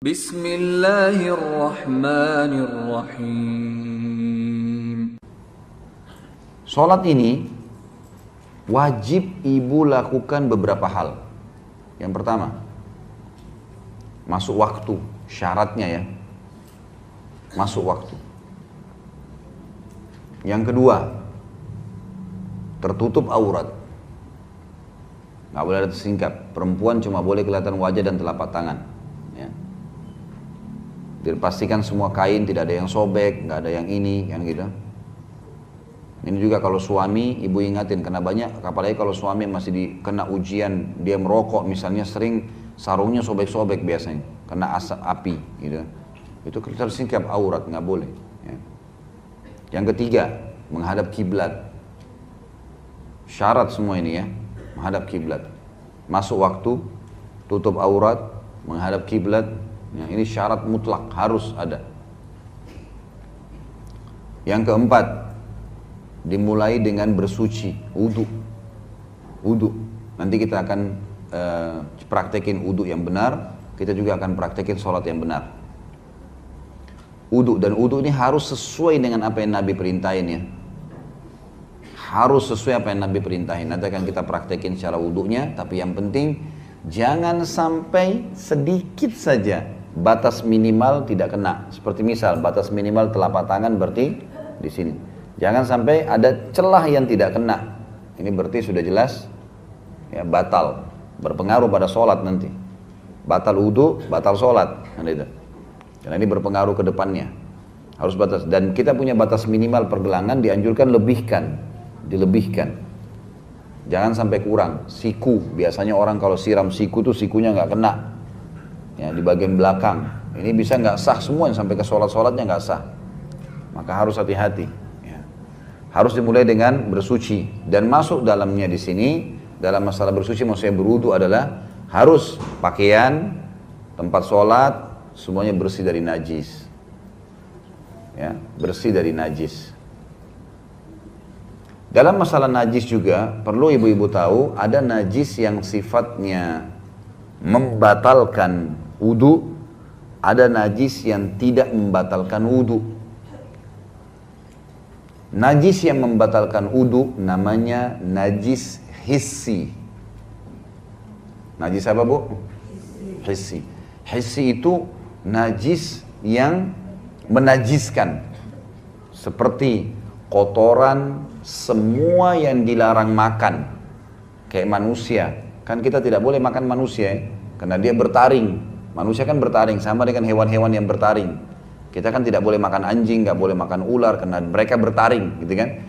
Bismillahirrahmanirrahim. Sholat ini wajib ibu lakukan beberapa hal. Yang pertama, masuk waktu, syaratnya ya, masuk waktu. Yang kedua, tertutup aurat, nggak boleh ada tersingkap. Perempuan cuma boleh kelihatan wajah dan telapak tangan. Ya. Dipastikan semua kain, tidak ada yang sobek, nggak ada yang ini, kan gitu. Ini juga kalau suami, ibu ingatin, karena banyak, apalagi kalau suami masih kena ujian, dia merokok misalnya, sering sarungnya sobek-sobek biasanya, kena asap api, gitu. Itu tersingkap aurat, nggak boleh. Ya. Yang ketiga, menghadap kiblat. Syarat semua ini ya, menghadap kiblat. Masuk waktu, tutup aurat, menghadap kiblat. Ya, ini syarat mutlak, harus ada. Yang keempat, dimulai dengan bersuci, wudu. Wudu. Nanti kita akan praktekin wudu yang benar, kita juga akan praktekin sholat yang benar. Wudu, dan wudu ini harus sesuai dengan apa yang Nabi perintahin ya. Harus sesuai apa yang Nabi perintahin. Nanti akan kita praktekin secara wudunya, tapi yang penting jangan sampai sedikit saja batas minimal tidak kena. Seperti misal batas minimal telapak tangan berarti di sini. Jangan sampai ada celah yang tidak kena. Ini berarti sudah jelas ya, batal, berpengaruh pada sholat nanti. Batal wudu, batal sholat. Karena ini berpengaruh ke depannya. Harus batas. Dan kita punya batas minimal pergelangan, dianjurkan dilebihkan. Jangan sampai kurang. Siku, biasanya orang kalau siram siku tuh sikunya nggak kena. Ya, di bagian belakang. Ini bisa nggak sah semua, sampai ke sholatnya nggak sah. Maka harus hati-hati. Harus dimulai dengan bersuci, dan masuk dalamnya di sini dalam masalah bersuci, maksudnya berwudu adalah harus pakaian, tempat sholat semuanya bersih dari najis, ya, bersih dari najis. Dalam masalah najis juga perlu ibu-ibu tahu, ada najis yang sifatnya membatalkan wudu, ada najis yang tidak membatalkan wudu. Najis yang membatalkan wudu namanya najis hissi. Najis apa bu? Hissi. Hissi itu najis yang menajiskan. Seperti kotoran, semua yang dilarang makan. Kayak manusia. Kan kita tidak boleh makan manusia ya, karena dia bertaring. Manusia kan bertaring, sama dengan hewan-hewan yang bertaring. Kita kan tidak boleh makan anjing, nggak boleh makan ular, karena mereka bertaring, gitu kan.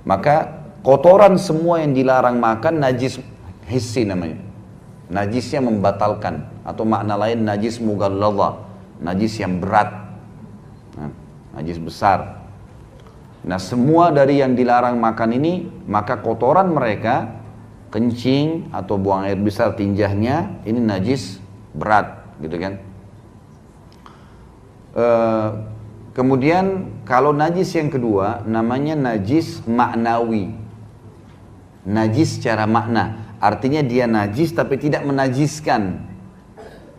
Maka kotoran semua yang dilarang makan, najis hissi namanya. Najisnya membatalkan, atau makna lain najis mughalladha, najis yang berat, najis besar. Nah semua dari yang dilarang makan ini, maka kotoran mereka, kencing atau buang air besar tinjahnya, ini najis berat, gitu kan. Kemudian kalau najis yang kedua namanya najis maknawi. Najis secara makna, artinya dia najis tapi tidak menajiskan.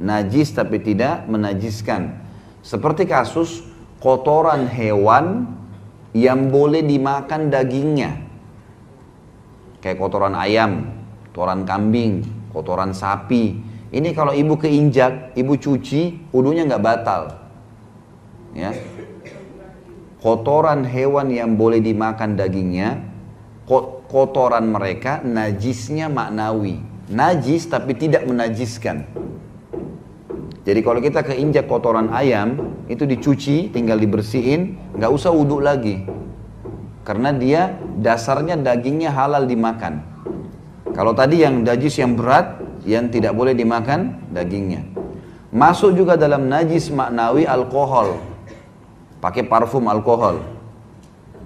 Najis tapi tidak menajiskan. Seperti kasus kotoran hewan yang boleh dimakan dagingnya. Kayak kotoran ayam, kotoran kambing, kotoran sapi. Ini kalau ibu keinjak, ibu cuci, wudunya nggak batal. Ya, kotoran hewan yang boleh dimakan dagingnya, kotoran mereka najisnya maknawi, najis tapi tidak menajiskan. Jadi kalau kita keinjak kotoran ayam, itu dicuci, tinggal dibersihin, nggak usah wudhu lagi, karena dia dasarnya dagingnya halal dimakan. Kalau tadi yang najis yang berat, yang tidak boleh dimakan dagingnya. Masuk juga dalam najis maknawi alkohol. Pakai parfum alkohol,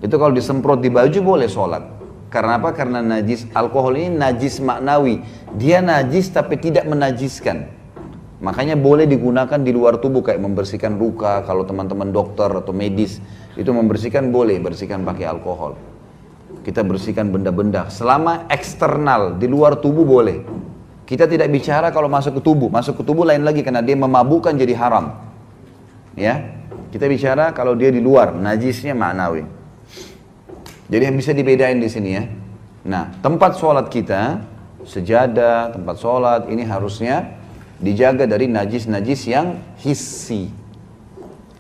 itu kalau disemprot di baju boleh sholat. Karena apa? Karena najis alkohol ini najis maknawi, dia najis tapi tidak menajiskan. Makanya boleh digunakan di luar tubuh, kayak membersihkan luka. Kalau teman-teman dokter atau medis itu membersihkan, boleh bersihkan pakai alkohol. Kita bersihkan benda-benda selama eksternal di luar tubuh boleh. Kita tidak bicara kalau masuk ke tubuh lain lagi karena dia memabukkan jadi haram. Ya, kita bicara kalau dia di luar, najisnya maknawi. Jadi yang bisa dibedain di sini ya. Nah, tempat sholat kita, sejadah, tempat sholat ini harusnya dijaga dari najis-najis yang hissi.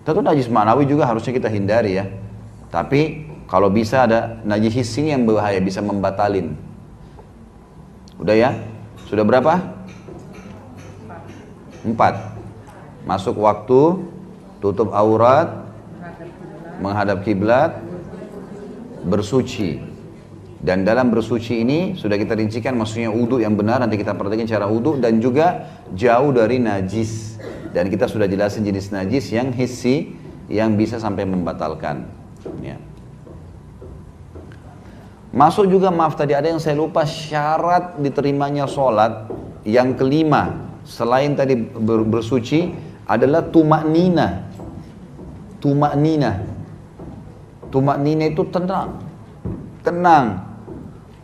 Tentu najis maknawi juga harusnya kita hindari ya. Tapi kalau bisa ada najis hissi yang berbahaya, bisa membatalin. Udah ya? Sudah berapa? 4. Masuk waktu, tutup aurat, menghadap kiblat, bersuci. Dan dalam bersuci ini sudah kita rincikan maksudnya wudu yang benar, nanti kita perhatikan cara wudu dan juga jauh dari najis. Dan kita sudah jelasin jenis najis yang hissi yang bisa sampai membatalkan. Ya. Masuk juga, maaf tadi ada yang saya lupa, syarat diterimanya sholat yang kelima selain tadi bersuci adalah tumaknina. Tumaknina itu tenang.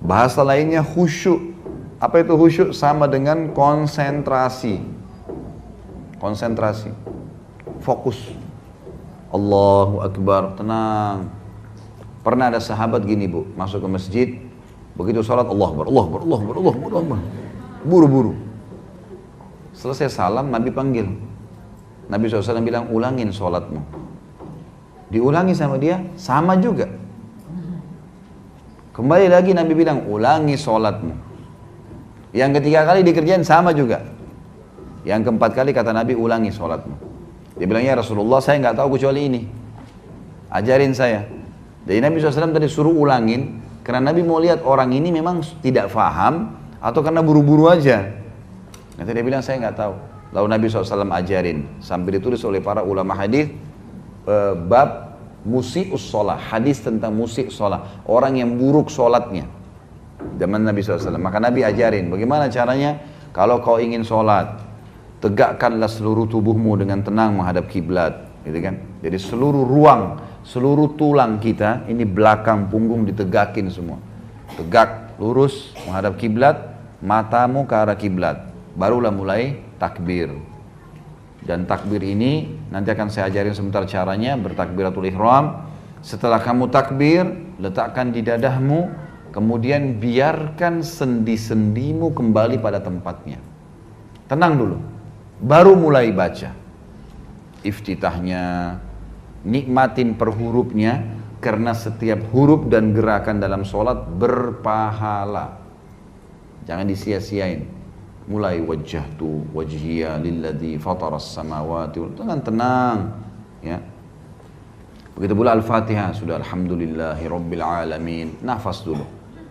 Bahasa lainnya khusyuk. Apa itu khusyuk? Sama dengan konsentrasi. Fokus. Allahu Akbar, tenang. Pernah ada sahabat gini bu, masuk ke masjid, begitu sholat Allah Akbar. Buru-buru. Selesai salam, Nabi panggil. Nabi SAW bilang, ulangin sholatmu. Diulangi sama dia, sama juga. Kembali lagi Nabi bilang, ulangi sholatmu. Yang ketiga kali dikerjain sama juga. Yang keempat kali kata Nabi, ulangi sholatmu. Dia bilang, ya Rasulullah, saya nggak tahu kecuali ini. Ajarin saya. Jadi Nabi SAW tadi suruh ulangin, karena Nabi mau lihat orang ini memang tidak faham, atau karena buru-buru aja. Nanti dia bilang, saya nggak tahu. Lalu Nabi SAW ajarin, sampai ditulis oleh para ulama hadis bab musi'us sholat, hadis tentang musik sholat, orang yang buruk sholatnya. Zaman Nabi SAW, maka Nabi ajarin, bagaimana caranya, kalau kau ingin sholat, tegakkanlah seluruh tubuhmu dengan tenang menghadap kiblat, gitu kan? Jadi seluruh ruang, seluruh tulang kita, ini belakang punggung ditegakin semua. Tegak, lurus, menghadap kiblat, matamu ke arah kiblat. Barulah mulai takbir. Dan takbir ini, nanti akan saya ajarin sebentar caranya, bertakbiratul ihram. Setelah kamu takbir, letakkan di dadahmu, kemudian biarkan sendi-sendimu kembali pada tempatnya. Tenang dulu, baru mulai baca. Iftitahnya, nikmatin per hurufnya, karena setiap huruf dan gerakan dalam sholat berpahala. Jangan disia-siain. Mulai wajjahtu wajhiya lilladzi fataras samawati wal ardi, tenang ya. Begitu pula Al-Fatihah, sudah alhamdulillahi rabbil alamin, nafas dulu.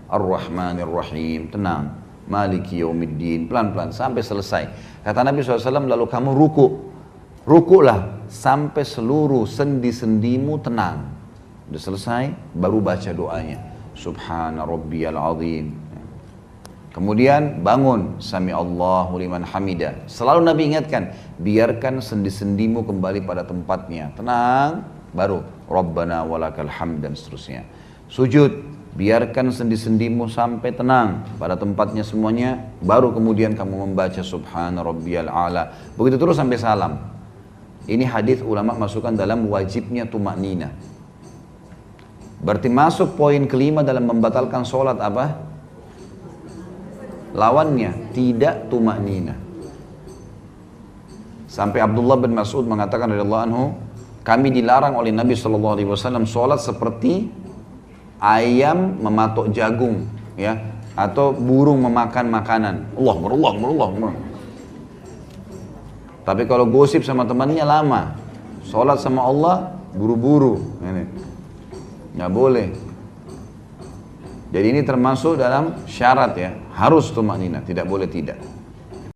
Ar-Rahmanir Rahim, tenang. Maliki yaumiddin, pelan-pelan sampai selesai. Kata Nabi SAW, lalu kamu rukuklah sampai seluruh sendi-sendimu tenang. Udah selesai, baru baca doanya. Subhana rabbiyal azim. Kemudian bangun, sami Allahu liman hamida. Selalu Nabi ingatkan, biarkan sendi-sendimu kembali pada tempatnya. Tenang, baru Rabbana walakal hamd dan seterusnya. Sujud, biarkan sendi-sendimu sampai tenang pada tempatnya semuanya. Baru kemudian kamu membaca Subhana rabbiyal a'la. Begitu terus sampai salam. Ini hadis ulama masukkan dalam wajibnya tumaknina. Berarti masuk poin kelima dalam membatalkan sholat apa? Lawannya, tidak tumaknina. Sampai Abdullah bin Mas'ud mengatakan radhiyallahu anhu, kami dilarang oleh Nabi SAW sholat seperti ayam mematok jagung, ya, atau burung memakan makanan. Allah. Tapi kalau gosip sama temannya lama, sholat sama Allah buru-buru, ini nggak boleh. Jadi ini termasuk dalam syarat ya, harus tumaknina, tidak boleh tidak.